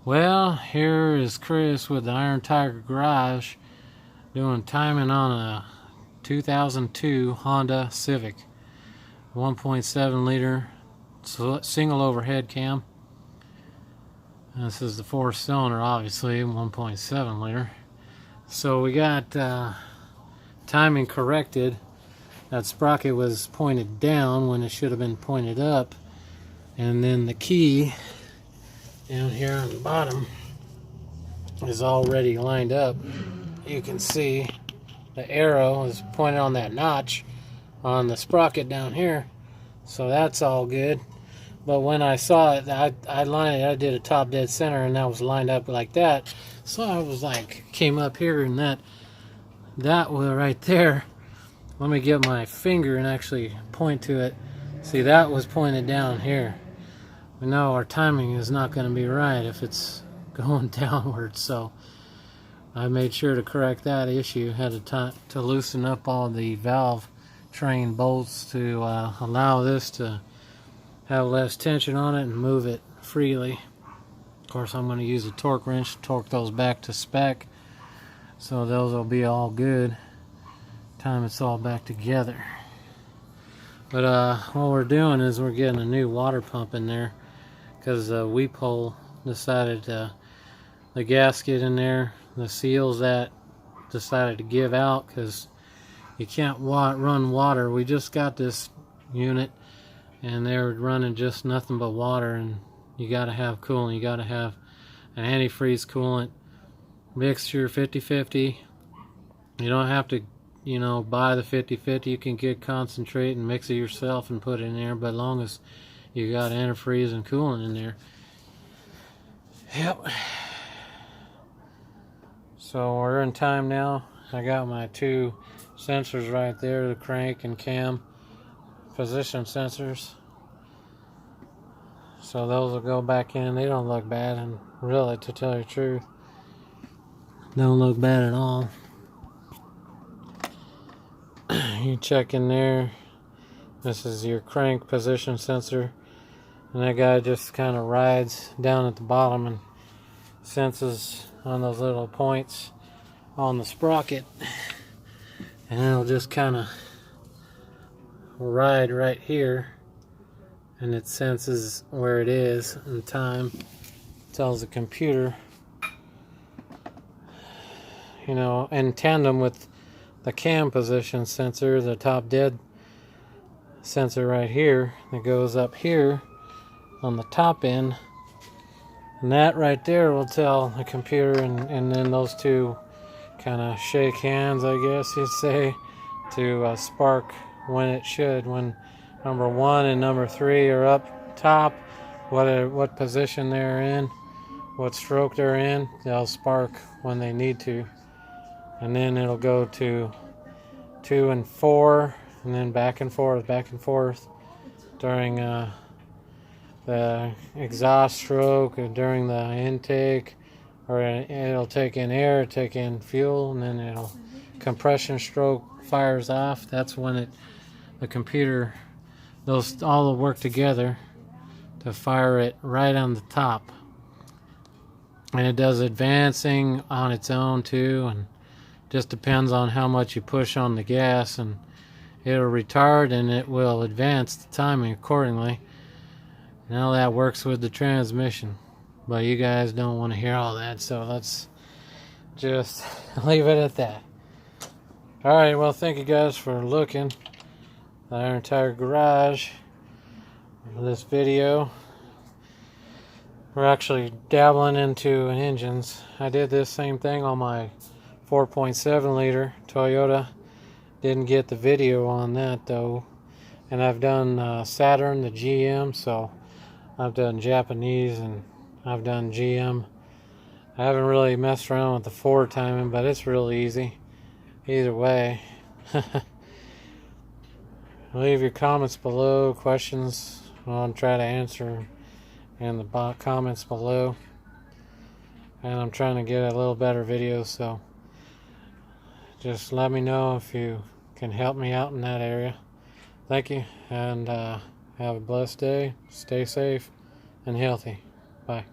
Well, here is Chris with the Iron Tiger Garage doing timing on a 2002 Honda Civic 1.7 liter single overhead cam. This is the 4-cylinder, obviously 1.7 liter. So we got timing corrected. That sprocket was pointed down when it should have been pointed up, and then the key down here on the bottom is already lined up. You can see the arrow is pointed on that notch on the sprocket down here, so that's all good. But when I saw it, I did a top dead center, and that was lined up like that. So I was like, came up here, and that was right there. Let me get my finger and actually point to it. See, that was pointed down here. We know our timing is not going to be right if it's going downward, so I made sure to correct that issue. Had to loosen up all the valve train bolts to allow this to have less tension on it and move it freely. Of course, I'm going to use a torque wrench to torque those back to spec, so those will be all good time it's all back together. But what we're doing is we're getting a new water pump in there, because the weep hole decided the gasket in there, the seals that decided to give out, because you can't run water. We just got this unit and they're running just nothing but water, and you got to have coolant. You got to have an antifreeze coolant mixture 50-50. You don't have to buy the 50-50. You can get concentrate and mix it yourself and put it in there, but as long as you got antifreeze and coolant in there. Yep. So we're in time now. I got my two sensors right there, the crank and cam position sensors. So those will go back in. They don't look bad, and really, to tell you the truth, don't look bad at all. You check in there. This is your crank position sensor, and that guy just kind of rides down at the bottom and senses on those little points on the sprocket, and it'll just kind of ride right here, and it senses where it is in time. Tells the computer, in tandem with the cam position sensor, the top dead sensor right here that goes up here on the top end, and that right there will tell the computer, and then those two kind of shake hands, I guess you'd say, to spark when it should. When number 1 and number 3 are up top, what position they're in, what stroke they're in, they'll spark when they need to. And then it'll go to 2 and 4, and then back and forth during the exhaust stroke, or during the intake, or it'll take in air, take in fuel, and then it'll compression stroke fires off. That's when the computer, those all will work together to fire it right on the top. And it does advancing on its own too, and just depends on how much you push on the gas, and it'll retard and it will advance the timing accordingly. Now that works with the transmission, but you guys don't want to hear all that, so let's just leave it at that. Alright, well, thank you guys for looking. The Iron Tiger Garage. This video, we're actually dabbling into engines. I did this same thing on my 4.7 liter Toyota. Didn't get the video on that though. And I've done Saturn, the GM, so I've done Japanese and I've done GM. I haven't really messed around with the Ford timing, but it's really easy either way. Leave your comments below, questions. I'll try to answer in the comments below. And I'm trying to get a little better video, so just let me know if you can help me out in that area. Thank you, and have a blessed day. Stay safe and healthy. Bye.